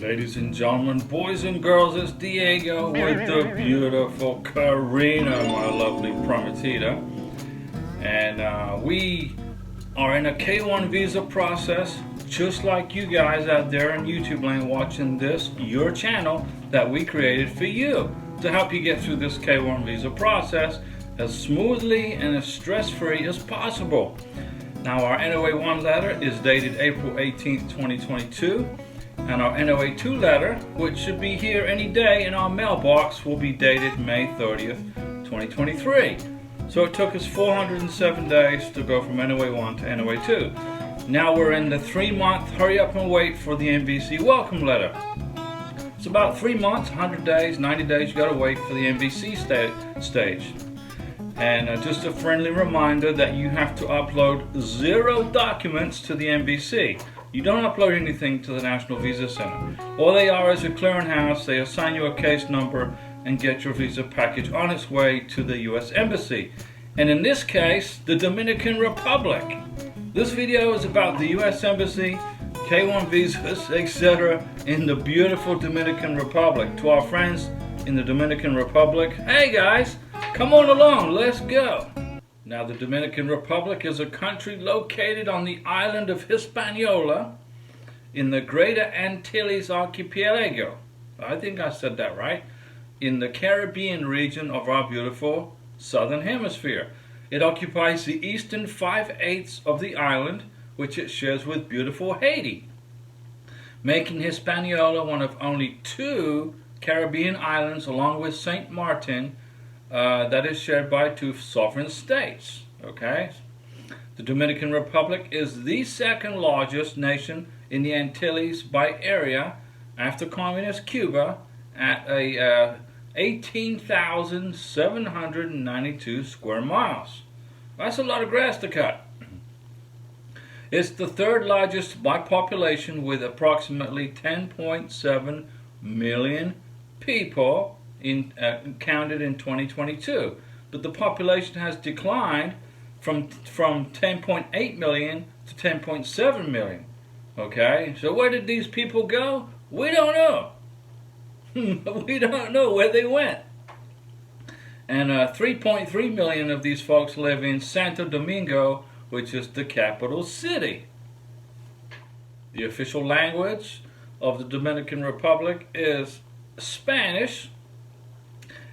Ladies and gentlemen, boys and girls, it's Diego with the beautiful Karina, my lovely prometida. And we are in a K1 visa process, just like you guys out there on YouTube land watching this, your channel that we created for you to help you get through this K1 visa process as smoothly and as stress-free as possible. Now, our NOA1 letter is dated April 18th, 2022. And our NOA2 letter, which should be here any day in our mailbox, will be dated May 30th, 2023. So it took us 407 days to go from NOA1 to NOA2. Now we're in the 3-month hurry up and wait for the MVC welcome letter. It's about 3 months, 100 days, 90 days, you gotta wait for the MVC stage. And just a friendly reminder that you have to upload 0 documents to the MVC. You don't upload anything to the National Visa Center. All they are is a clearinghouse. They assign you a case number and get your visa package on its way to the U.S. Embassy. And in this case, the Dominican Republic. This video is about the U.S. Embassy, K1 visas, etc. in the beautiful Dominican Republic. To our friends in the Dominican Republic, hey guys, come on along, let's go. Now, the Dominican Republic is a country located on the island of Hispaniola in the Greater Antilles Archipelago. I think I said that right. In the Caribbean region of our beautiful southern hemisphere. It occupies the eastern 5/8 of the island, which it shares with beautiful Haiti, making Hispaniola one of only 2 Caribbean islands, along with St. Martin, that is shared by 2 sovereign states. Okay, the Dominican Republic is the 2nd largest nation in the Antilles by area, after communist Cuba, at a 18,792 square miles. That's a lot of grass to cut. It's the 3rd largest by population, with approximately 10.7 million people counted in 2022, but the population has declined from 10.8 million to 10.7 million. Okay, so where did these people go? We don't know. We don't know where they went. And 3.3 million of these folks live in Santo Domingo, which is the capital city. The official language of the Dominican Republic is Spanish.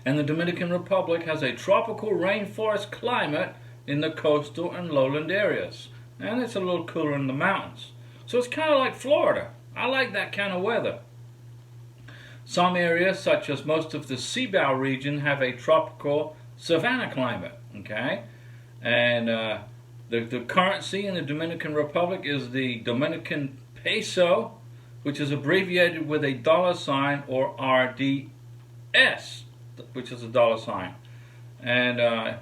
And the Dominican Republic has a tropical rainforest climate in the coastal and lowland areas. And it's a little cooler in the mountains. So it's kind of like Florida. I like that kind of weather. Some areas, such as most of the Cibao region, have a tropical savanna climate. Okay? And the currency in the Dominican Republic is the Dominican peso, which is abbreviated with a $sign or RDS, which is a $sign. And the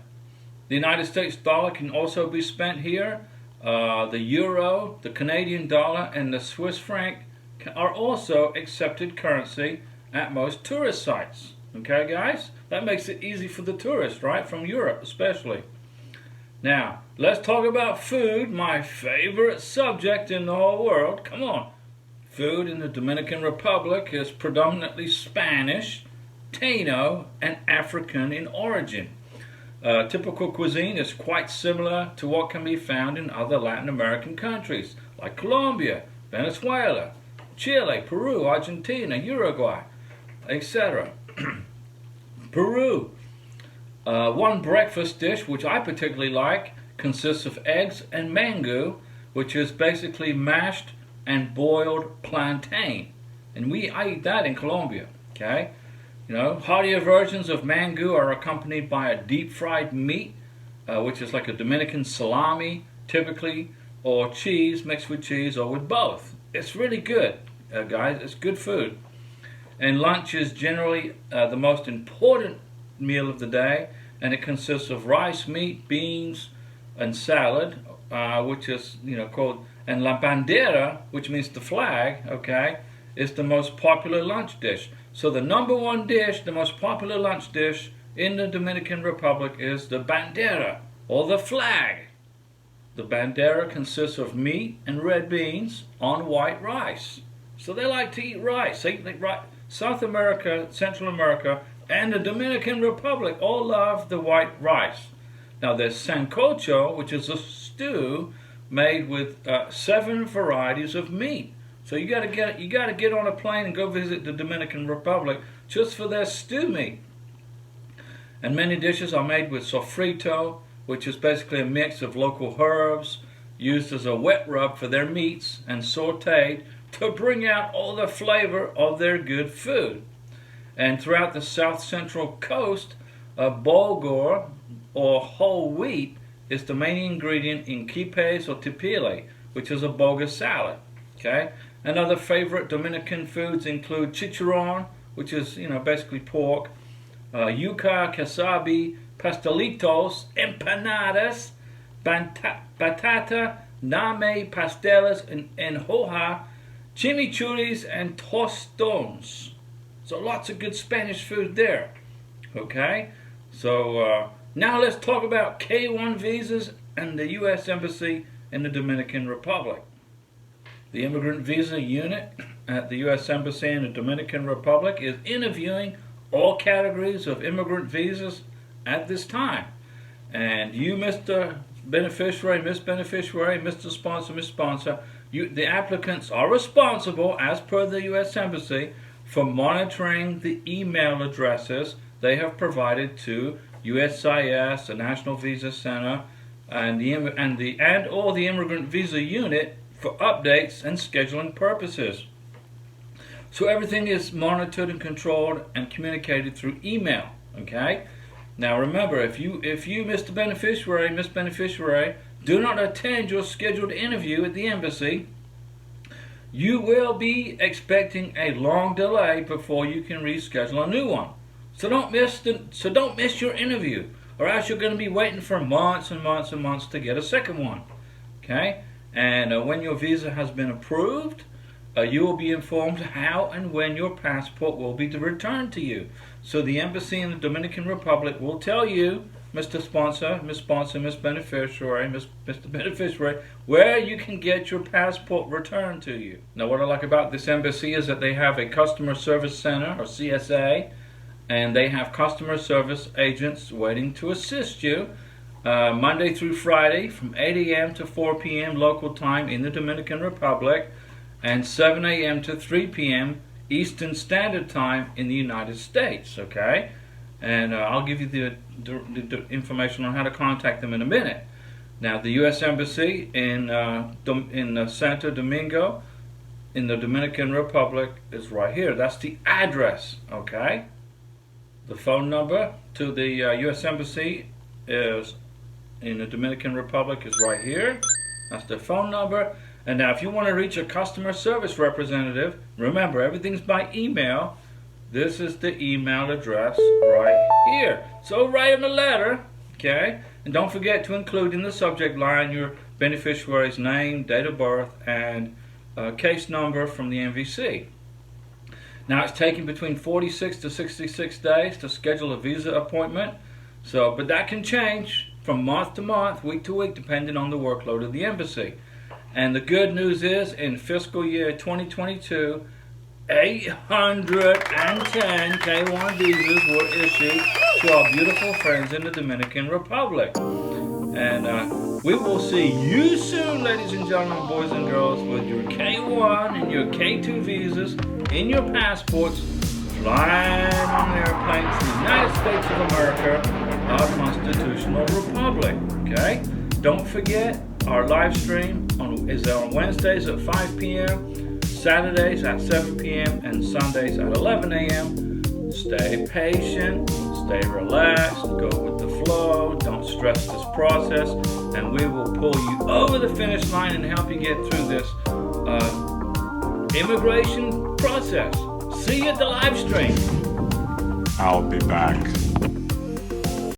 United States dollar can also be spent here. The euro, the Canadian dollar, and the Swiss franc are also accepted currency at most tourist sites. Okay, guys? That makes it easy for the tourists, right? From Europe, especially. Now, let's talk about food, my favorite subject in the whole world. Come on. Food in the Dominican Republic is predominantly Spanish, Taino, and African in origin. Typical cuisine is quite similar to what can be found in other Latin American countries like Colombia, Venezuela, Chile, Peru, Argentina, Uruguay, etc. Peru. One breakfast dish, which I particularly like, consists of eggs and mango, which is basically mashed and boiled plantain. And I eat that in Colombia. Okay? You know, heartier versions of mango are accompanied by a deep-fried meat, which is like a Dominican salami, typically, or cheese mixed with cheese, or with both. It's really good, guys. It's good food. And lunch is generally the most important meal of the day, and it consists of rice, meat, beans, and salad, which is, called, and la bandera, which means the flag, okay, is the most popular lunch dish. So the #1 dish, the most popular lunch dish in the Dominican Republic is the bandera, or the flag. The bandera consists of meat and red beans on white rice. So they like to eat rice. South America, Central America, and the Dominican Republic all love the white rice. Now there's sancocho, which is a stew made with 7 varieties of meat. So you got to get on a plane and go visit the Dominican Republic just for their stew meat. And many dishes are made with sofrito, which is basically a mix of local herbs used as a wet rub for their meats and sautéed to bring out all the flavor of their good food. And throughout the south central coast, bulgur or whole wheat is the main ingredient in quipes or tipile, which is a bulgur salad. Okay. And other favorite Dominican foods include chicharron, which is basically pork, yuca, casabi, pastelitos, empanadas, batata, name, pasteles, and hoja, chimichurris, and tostones. So lots of good Spanish food there. Okay, so now let's talk about K-1 visas and the U.S. Embassy in the Dominican Republic. The Immigrant Visa Unit at the U.S. Embassy in the Dominican Republic is interviewing all categories of immigrant visas at this time. And you, Mr. Beneficiary, Miss Beneficiary, Mr. Sponsor, Miss Sponsor, the applicants are responsible, as per the U.S. Embassy, for monitoring the email addresses they have provided to USCIS, the National Visa Center, and or the Immigrant Visa Unit for updates and scheduling purposes. So everything is monitored and controlled and communicated through email. Okay. Now remember, if you, Mr. Beneficiary, Miss Beneficiary, do not attend your scheduled interview at the embassy, you will be expecting a long delay before you can reschedule a new one. So don't miss your interview, or else you're going to be waiting for months and months and months to get a second one. Okay? And when your visa has been approved, you will be informed how and when your passport will be returned to you. So the embassy in the Dominican Republic will tell you, Mr. Sponsor, Miss Beneficiary, Mr. Beneficiary, where you can get your passport returned to you. Now what I like about this embassy is that they have a customer service center, or CSA, and they have customer service agents waiting to assist you Monday through Friday from 8 a.m. to 4 p.m. local time in the Dominican Republic, and 7 a.m. to 3 p.m. Eastern Standard Time in the United States. Okay, and I'll give you the information on how to contact them in a minute. Now, the U.S. Embassy in Santo Domingo in the Dominican Republic is right here. That's the address. Okay, the phone number to the U.S. Embassy is in the Dominican Republic is right here. That's the phone number. And now if you want to reach a customer service representative, remember everything's by email. This is the email address right here. So write them a letter, okay? And don't forget to include in the subject line your beneficiary's name, date of birth, and case number from the MVC. Now it's taking between 46 to 66 days to schedule a visa appointment. But that can change from month to month, week to week, depending on the workload of the embassy. And the good news is, in fiscal year 2022, 810 K-1 visas were issued to our beautiful friends in the Dominican Republic. And we will see you soon, ladies and gentlemen, boys and girls, with your K-1 and your K-2 visas in your passports, flying on an airplane to the United States of America, our constitutional republic. Okay? Don't forget, our live stream is on Wednesdays at 5 p.m., Saturdays at 7 p.m., and Sundays at 11 a.m. Stay patient, stay relaxed, go with the flow, don't stress this process, and we will pull you over the finish line and help you get through this immigration process. See you at the live stream. I'll be back.